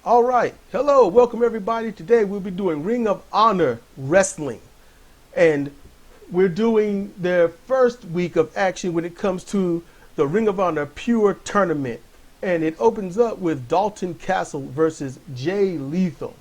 All right. Hello. Welcome, everybody. Today we'll be doing Ring of Honor Wrestling. And we're doing their first week of action when it comes to the Ring of Honor Pure Tournament. And it opens up with Dalton Castle versus Jay Lethal.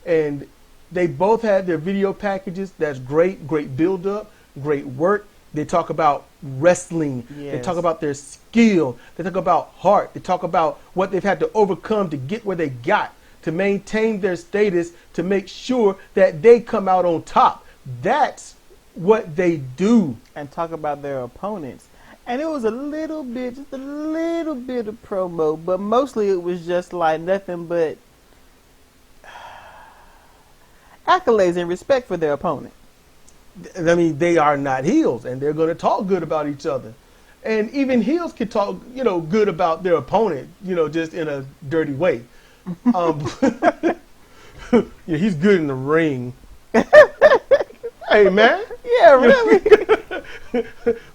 And they both had their video packages. That's great. Great build-up. Great work. They talk about wrestling. Yes. They talk about their skill. They talk about heart. They talk about what they've had to overcome to get where they got, to maintain their status, to make sure that they come out on top. That's what they do. And talk about their opponents. And it was just a little bit of promo, but mostly it was just like nothing but accolades and respect for their opponent. I mean, they are not heels, and they're going to talk good about each other. And even heels can talk, good about their opponent, just in a dirty way. Yeah, he's good in the ring. Hey, man. Yeah, really.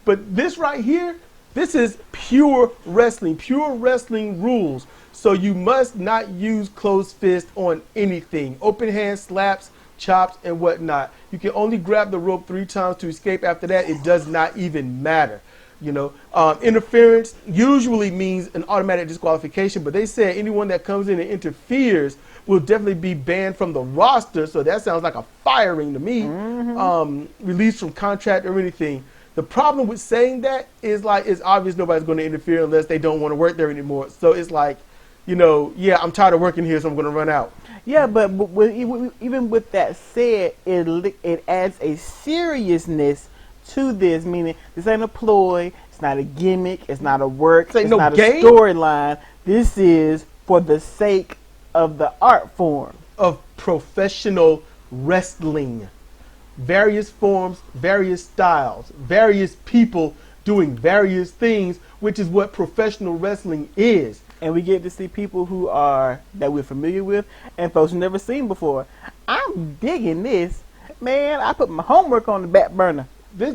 But this right here, this is pure wrestling rules. So you must not use closed fist on anything. Open hand slaps, chops, and whatnot. You can only grab the rope 3 times to escape. After that, it does not even matter. Interference usually means an automatic disqualification, but they said anyone that comes in and interferes will definitely be banned from the roster. So that sounds like a firing to me. Mm-hmm. Released from contract or anything. The problem with saying that is like, it's obvious nobody's going to interfere unless they don't want to work there anymore. So it's like, yeah, I'm tired of working here, so I'm going to run out. Yeah, but even with that said, it adds a seriousness to this, meaning this ain't a ploy, it's not a gimmick, it's not a work, it's not a storyline. This is for the sake of the art form of professional wrestling. Various forms, various styles, various people doing various things, which is what professional wrestling is. And we get to see people that we're familiar with and folks who've never seen before. I'm digging this. Man, I put my homework on the back burner. She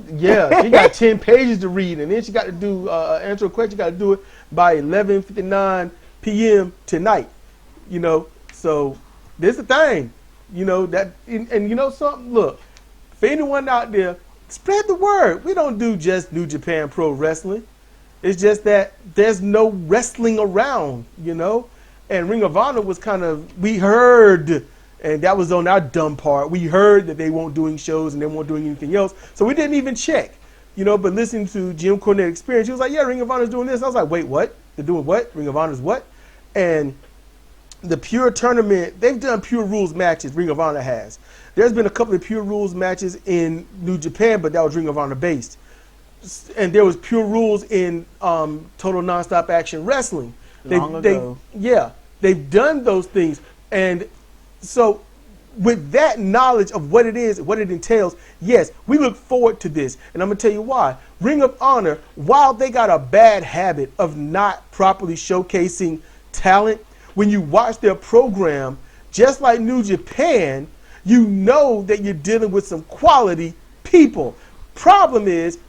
got 10 pages to read, and then she got to do answer a question. She got to do it by 11:59 p.m. tonight. So this is the thing. Something. Look, for anyone out there, spread the word. We don't do just New Japan Pro Wrestling. It's just that there's no wrestling around, And Ring of Honor was we heard, and that was on our dumb part. We heard that they weren't doing shows and they weren't doing anything else. So we didn't even check, But listening to Jim Cornette Experience, he was like, yeah, Ring of Honor's doing this. I was like, wait, what? They're doing what? Ring of Honor's what? And the Pure Tournament, they've done Pure Rules matches, Ring of Honor has. There's been a couple of Pure Rules matches in New Japan, but that was Ring of Honor based. And there was Pure Rules in Total Nonstop Action Wrestling. Long ago. They've done those things. And so with that knowledge of what it is, what it entails, yes, we look forward to this. And I'm going to tell you why. Ring of Honor, while they got a bad habit of not properly showcasing talent, when you watch their program, just like New Japan, you know that you're dealing with some quality people. Problem is,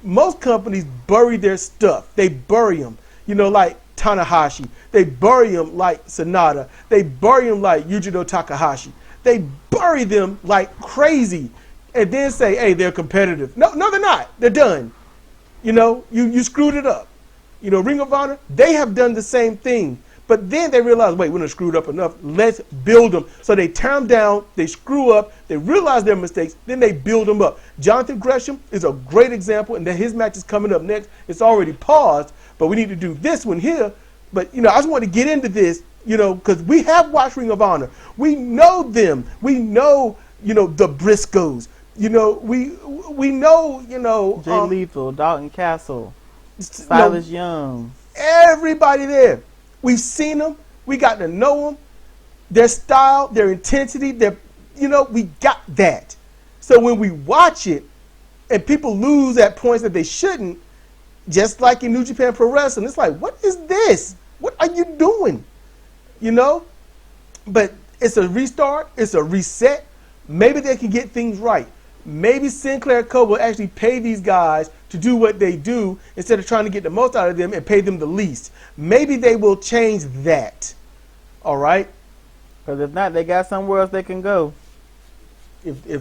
most companies bury their stuff. They bury them, like Tanahashi. They bury them like Sonata. They bury them like Yujiro Takahashi. They bury them like crazy and then say, hey, they're competitive. No, they're not. They're done. You screwed it up. Ring of Honor, they have done the same thing. But then they realize, wait, we're not screwed up enough. Let's build them. So they tear them down, they screw up, they realize their mistakes, then they build them up. Jonathan Gresham is a great example, and then his match is coming up next. It's already paused, but we need to do this one here. But, I just want to get into this, because we have watched Ring of Honor. We know them. We know, the Briscoes. We know, Jay Lethal, Dalton Castle, Silas Young. Everybody there. We've seen them. We got to know them. Their style, their intensity, we got that. So when we watch it and people lose at points that they shouldn't, just like in New Japan Pro Wrestling, it's like, what is this? What are you doing? But it's a restart. It's a reset. Maybe they can get things right. Maybe Sinclair Co. will actually pay these guys to do what they do instead of trying to get the most out of them and pay them the least. Maybe they will change that. All right? Because if not, they got somewhere else they can go.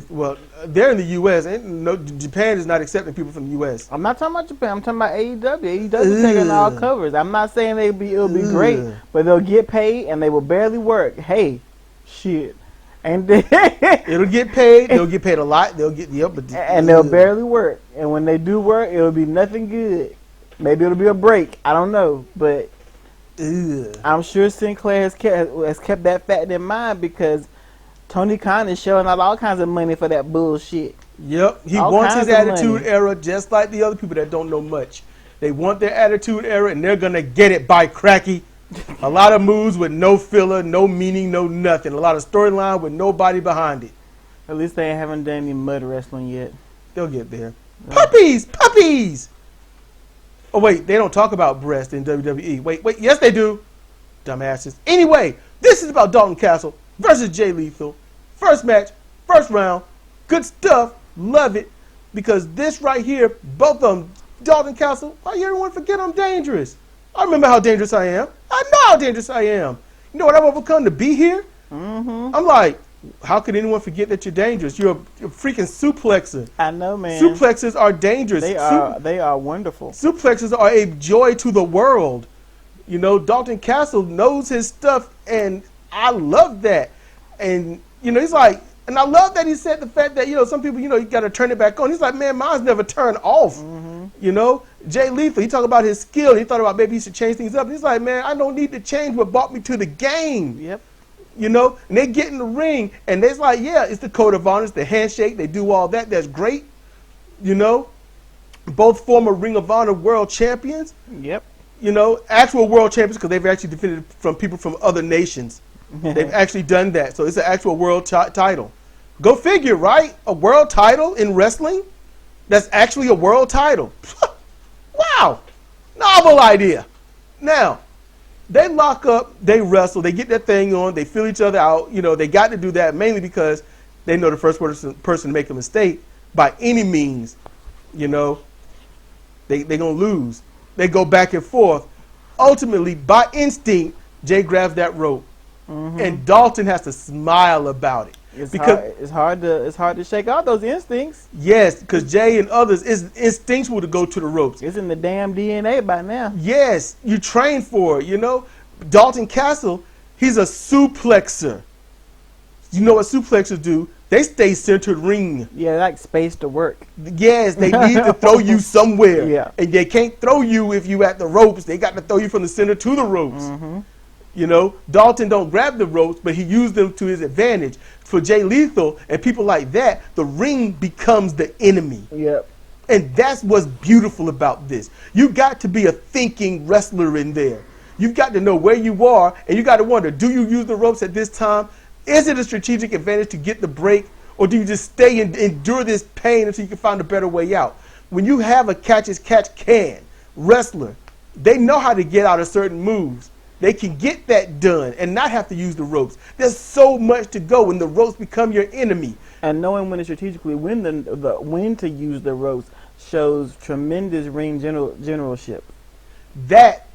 Well, they're in the U.S. and Japan is not accepting people from the U.S. I'm not talking about Japan. I'm talking about AEW. AEW taking all covers. I'm not saying it'll be great, but they'll get paid and they will barely work. Hey, shit, and it'll get paid. They'll get paid a lot. They'll get and they'll barely work. And when they do work, it'll be nothing good. Maybe it'll be a break. I don't know, but I'm sure Sinclair has kept that fact in mind because Tony Khan is shelling out all kinds of money for that bullshit. Yep, he wants his attitude era just like the other people that don't know much. They want their attitude era, and they're going to get it by cracky. A lot of moves with no filler, no meaning, no nothing. A lot of storyline with nobody behind it. At least they haven't done any mud wrestling yet. They'll get there. Puppies! Puppies! Oh, wait, they don't talk about breast in WWE. Wait, yes, they do. Dumbasses. Anyway, this is about Dalton Castle versus Jay Lethal. First match, first round, good stuff, love it, because this right here, both of them, Dalton Castle, why you everyone forget I'm dangerous? I remember how dangerous I am. I know how dangerous I am. You know what I've overcome to be here? Mm-hmm. I'm like, how could anyone forget that you're dangerous? You're a freaking suplexer. I know, man. Suplexes are dangerous. They are wonderful. Suplexes are a joy to the world. You know, Dalton Castle knows his stuff, and I love that. And you know, he's like, and I love that he said the fact that, you know, some people, you know, you got to turn it back on. He's like, man, mine's never turned off. Mm-hmm. You know, Jay Lethal, he talked about his skill. He thought about maybe he should change things up. And he's like, man, I don't need to change what brought me to the game. Yep. You know, and they get in the ring, and they're like, yeah, it's the code of honor, it's the handshake. They do all that. That's great. You know, both former Ring of Honor world champions. Yep. You know, actual world champions because they've actually defended from people from other nations. They've actually done that. So it's an actual world title. Go figure, right? A world title in wrestling? That's actually a world title. Wow. Novel idea. Now, they lock up, they wrestle, they get that thing on, they feel each other out. You know, they got to do that mainly because they know the first person to make a mistake by any means, you know, they're going to lose. They go back and forth. Ultimately, by instinct, Jay grabs that rope. Mm-hmm. And Dalton has to smile about it. It's hard to shake out those instincts. Yes, because Jay and others is instinctual to go to the ropes. It's in the damn DNA by now. Yes, you train for it, you know. Dalton Castle, he's a suplexer. You know what suplexers do? They stay centered ring. Yeah, they like space to work. Yes, they need to throw you somewhere. Yeah. And they can't throw you if you at the ropes. They got to throw you from the center to the ropes. Mm-hmm. You know, Dalton don't grab the ropes, but he used them to his advantage. For Jay Lethal and people like that, the ring becomes the enemy. Yep. And that's what's beautiful about this. You got to be a thinking wrestler in there. You've got to know where you are, and you got to wonder, do you use the ropes at this time? Is it a strategic advantage to get the break, or do you just stay and endure this pain until you can find a better way out? When you have a catch-as-catch-can wrestler, they know how to get out of certain moves. They can get that done and not have to use the ropes. There's so much to go when the ropes become your enemy. And knowing when to strategically when to use the ropes shows tremendous ring generalship. That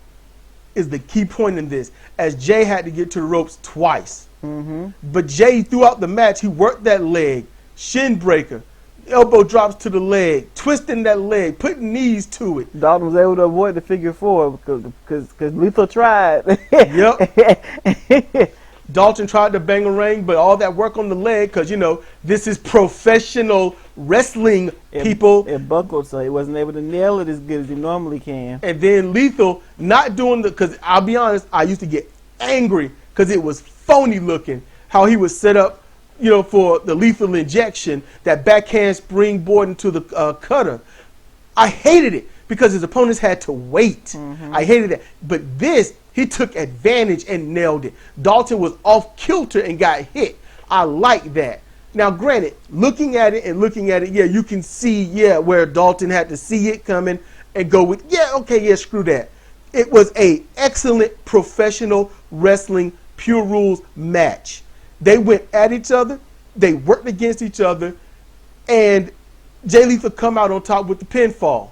is the key point in this, as Jay had to get to the ropes twice. Mm-hmm. But Jay, throughout the match, he worked that leg, shin breaker, elbow drops to the leg, twisting that leg, putting knees to it. Dalton was able to avoid the figure four because Lethal tried. Yep. Dalton tried to bang a ring, but all that work on the leg, because, you know, this is professional wrestling, people. It buckled, so he wasn't able to nail it as good as he normally can. And then Lethal not doing because I'll be honest, I used to get angry because it was phony looking how he was set up, you know, for the lethal injection, that backhand springboard into the cutter. I hated it because his opponents had to wait. Mm-hmm. I hated that. But this, he took advantage and nailed it. Dalton was off kilter and got hit. I like that. Now, granted, looking at it, yeah, you can see, yeah, where Dalton had to see it coming and go with, yeah, okay, yeah, screw that. It was a excellent professional wrestling, pure rules match. They went at each other, they worked against each other, and Jay Lethal come out on top with the pinfall.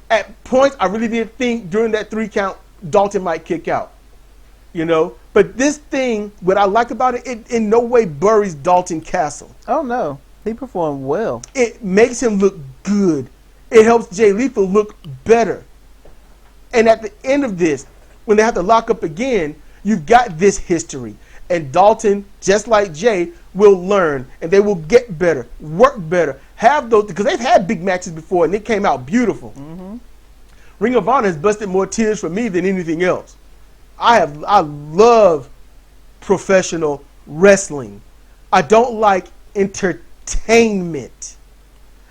At points, I really did think during that 3 count, Dalton might kick out. you know. But this thing, what I like about it, it in no way buries Dalton Castle. Oh, no. He performed well. It makes him look good. It helps Jay Lethal look better. And at the end of this, when they have to lock up again, you've got this history. And Dalton, just like Jay, will learn. And they will get better, work better, have those, because they've had big matches before and it came out beautiful. Mm-hmm. Ring of Honor has busted more tears for me than anything else. I love professional wrestling. I don't like entertainment.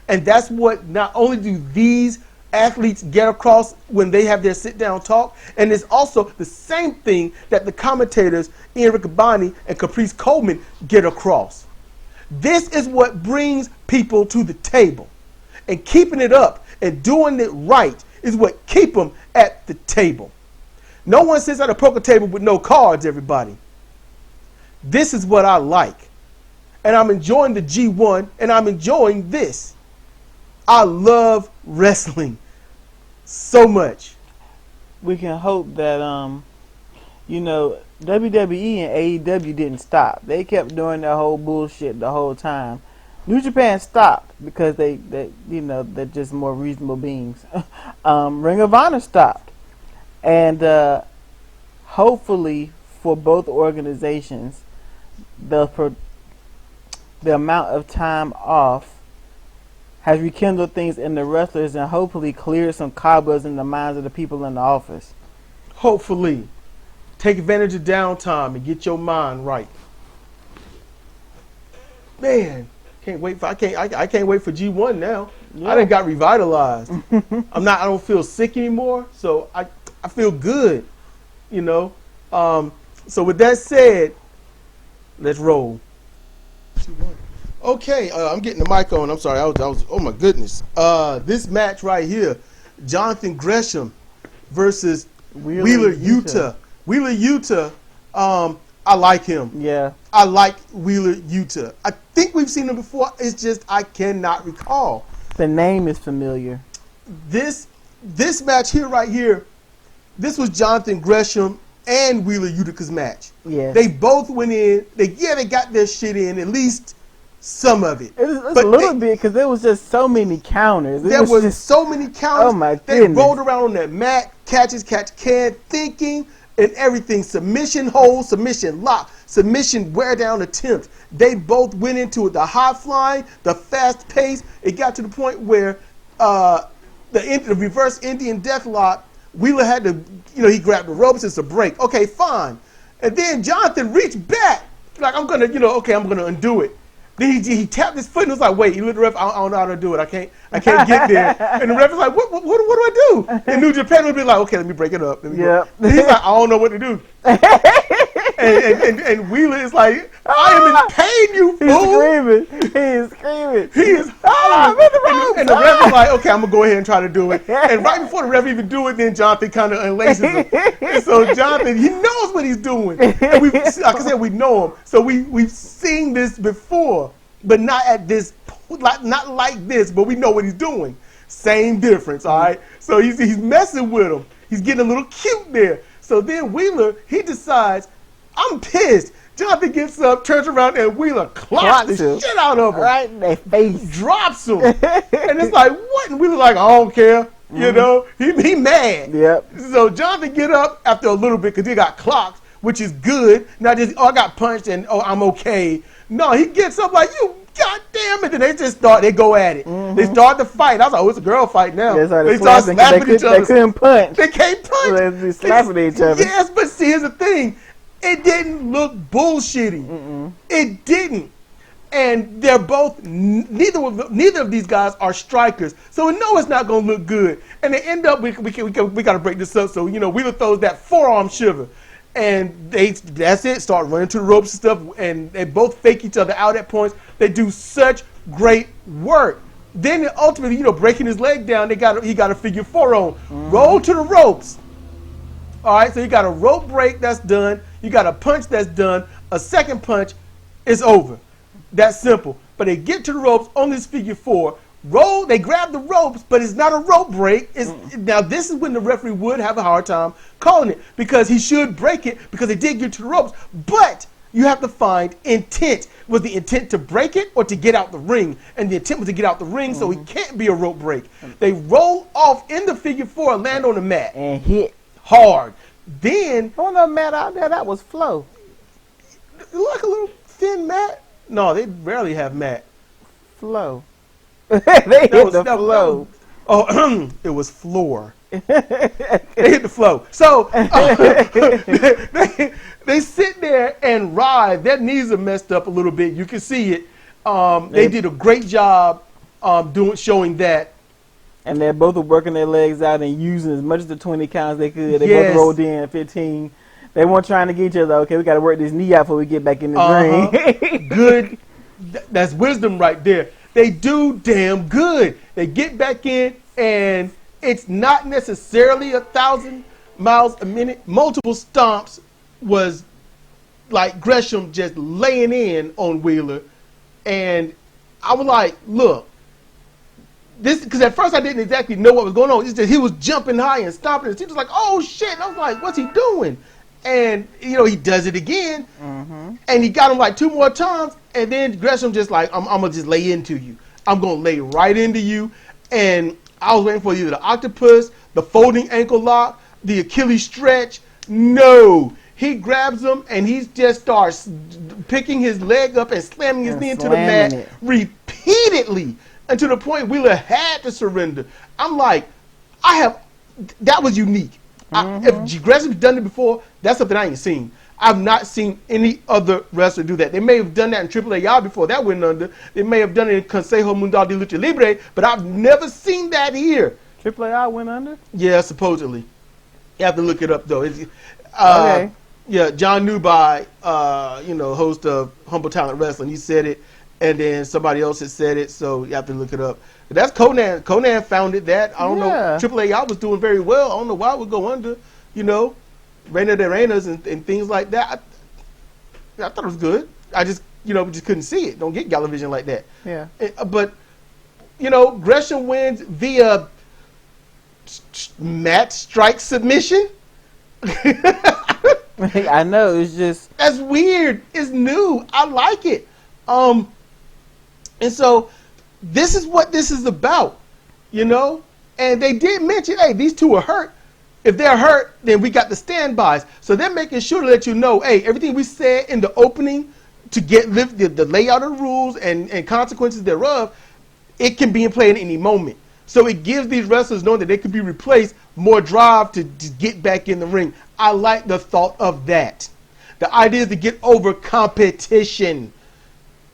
And that's what not only do these athletes get across when they have their sit-down talk, and it's also the same thing that the commentators Ian Riccaboni and Caprice Coleman get across. This is what brings people to the table. And keeping it up and doing it right is what keep them at the table. No one sits at a poker table with no cards, everybody. This is what I like. And I'm enjoying the G1, and I'm enjoying this. I love wrestling so much. We can hope that, WWE and AEW didn't stop. They kept doing that whole bullshit the whole time. New Japan stopped because they're just more reasonable beings. Ring of Honor stopped. And hopefully for both organizations, the amount of time off has rekindled things in the wrestlers and hopefully cleared some cobwebs in the minds of the people in the office. Hopefully. Take advantage of downtime and get your mind right. Man, can't wait for I can't wait for G1 now. Yeah. I done got revitalized. I don't feel sick anymore, so I feel good, you know. So with that said, let's roll. Okay, I'm getting the mic on. I'm sorry. I was oh my goodness. This match right here, Jonathan Gresham versus Wheeler Yuta. Wheeler Yuta, I like him. Yeah. I like Wheeler Yuta. I think we've seen him before. It's just I cannot recall. The name is familiar. This match here, right here, this was Jonathan Gresham and Wheeler Yuta's match. Yeah. They both went in. They got their shit in, at least some of it. It was a little bit because there was just so many counters. There was so many counters. Oh my goodness. They rolled around on that mat, catch can, thinking and everything. Submission hold, submission lock, submission wear down attempt. They both went into it. The high flying, the fast pace. It got to the point where the reverse Indian deathlock, Wheeler had to, he grabbed the ropes. It's a break. Okay, fine. And then Jonathan reached back. Like, I'm going to undo it. Then he tapped his foot and was like, wait, he looked at the ref, I don't know how to do it. I can't get there. And the ref was like, what do I do? And New Japan would be like, okay, let me break it up. Yep. He's like, I don't know what to do. and Wheeler is like, I am in pain, you fool. He is screaming. He is hollering. And the ref is like, okay, I'm going to go ahead and try to do it. And right before the ref even do it, then Jonathan kind of unlaces him. And so Jonathan, he knows what he's doing. And like I said, we know him. So we've seen this before, but not at this, not like this, but we know what he's doing. Same difference, all right? So he's messing with him. He's getting a little cute there. So then Wheeler, he decides, I'm pissed. Jonathan gets up, turns around, and Wheeler clocks the shit out of him. Right in their face. Drops him. And it's like, what? And Wheeler's like, I don't care. You know, he mad. Yep. So Jonathan get up after a little bit because he got clocked, which is good. Not just, I got punched and, I'm okay. No, he gets up like, you goddamn it. And they go at it. Mm-hmm. They start the fight. I was like, it's a girl fight now. They start slapping each other. They couldn't punch. They can't punch. So they'd be slapping each other. Yes, but see, here's the thing. It didn't look bullshitty. Mm-mm. It didn't. And they're both, neither of these guys are strikers. So we know it's not going to look good. And they end up, we got to break this up. So, Wheeler throws that forearm shiver. And that's it, start running to the ropes and stuff. And they both fake each other out at points. They do such great work. Then ultimately, breaking his leg down, he got a figure four on. Mm-hmm. Roll to the ropes. All right, so you got a rope break that's done. You got a punch that's done. A second punch is over. That's simple. But they get to the ropes on this figure four. They grab the ropes, but it's not a rope break. Now, this is when the referee would have a hard time calling it because he should break it because they did get to the ropes. But you have to find intent. Was the intent to break it or to get out the ring? And the intent was to get out the ring, so it can't be a rope break. They roll off in the figure four and land on the mat. And hit hard. Then on the mat out there, that was flow. Like a little thin mat? No, they rarely have mat. Flow. They hit the flow. It was floor. They hit the flow. So they sit there and ride. Their knees are messed up a little bit. You can see it. They did a great job showing that. And they're both working their legs out and using as much as the 20 counts they could. They both rolled in 15. They weren't trying to get each other. Okay, we got to work this knee out before we get back in the ring. Good. That's wisdom right there. They do damn good. They get back in, and it's not necessarily 1,000 miles a minute. Multiple stomps was like Gresham just laying in on Wheeler. And I was like, look, this, because at first I didn't exactly know what was going on. It's just he was jumping high and stomping. And he was like, oh, shit. And I was like, what's he doing? And, he does it again. And he got him like 2 more times. And then Gresham just like, I'm going to just lay into you. I'm going to lay right into you. And I was waiting for either the octopus, the folding ankle lock, the Achilles stretch. No. He grabs him and he just starts picking his leg up and slamming his knee into the mat repeatedly until the point Wheeler had to surrender. I'm like, that was unique. If Gracias done it before, that's something I ain't seen. I've not seen any other wrestler do that. They may have done that in AAA before that went under. They may have done it in Consejo Mundial de Lucha Libre, but I've never seen that here. AAA went under? Yeah, supposedly. You have to look it up though. Okay. Yeah, John Newby, host of Humble Talent Wrestling, he said it, and then somebody else had said it, so you have to look it up. But that's Conan. Conan founded that. I don't know. AAA was doing very well. I don't know why it would go under, Reina de Reinas and things like that. I thought it was good. I just, just couldn't see it. Don't get Galavision like that. Yeah. But, Gresham wins via mat strike submission. I know, it's just... That's weird. It's new. I like it. And so this is what this is about, And they did mention, hey, these two are hurt. If they're hurt, then we got the standbys. So they're making sure to let you know, hey, everything we said in the opening to get the layout of the rules and consequences thereof, it can be in play at any moment. So it gives these wrestlers, knowing that they could be replaced, more drive to get back in the ring. I like the thought of that. The idea is to get over competition.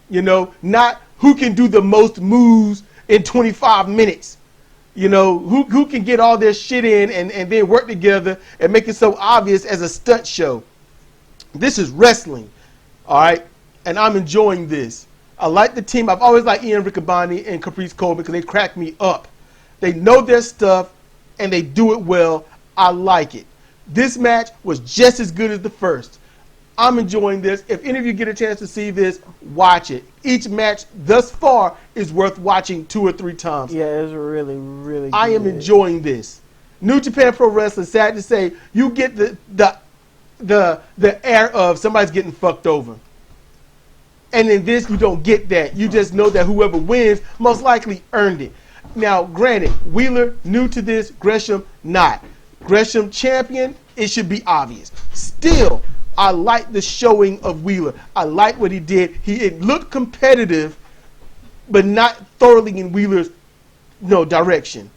Not who can do the most moves in 25 minutes. Who can get all their shit in and then work together and make it so obvious as a stunt show. This is wrestling, all right? And I'm enjoying this. I like the team. I've always liked Ian Riccaboni and Caprice Cole because they crack me up. They know their stuff, and they do it well. I like it. This match was just as good as the first. I'm enjoying this. If any of you get a chance to see this, watch it. Each match thus far is worth watching 2 or 3 times. Yeah, it's really, really good. I am enjoying this. New Japan Pro Wrestling, sad to say, you get the air of somebody's getting fucked over. And in this, you don't get that. You just know that whoever wins most likely earned it. Now, granted, Wheeler, new to this, Gresham, not. Gresham, champion, it should be obvious. Still, I like the showing of Wheeler. I like what he did. It looked competitive, but not thoroughly in Wheeler's direction.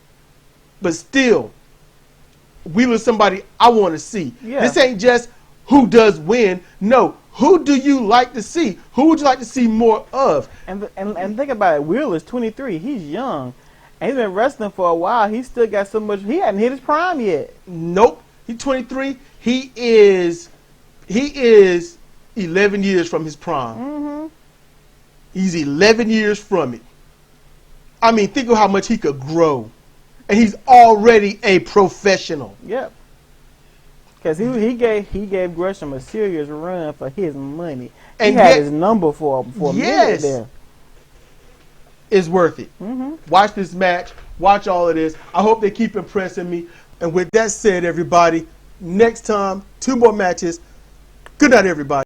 But still, Wheeler's somebody I want to see. Yeah. This ain't just who does win. No, who do you like to see? Who would you like to see more of? And think about it. Wheeler's 23. He's young. And he's been wrestling for a while. He's still got so much. He hadn't hit his prime yet. Nope. He's 23. He is 11 years from his prime. Mm-hmm. He's 11 years from it. I mean, think of how much he could grow. And he's already a professional. Yep. Because he gave Gresham a serious run for his money. And he had his number for a minute there. is worth it. Watch this match. Watch all of this. I hope they keep impressing me. And with that said, everybody, next time, 2 more matches. Good night, everybody.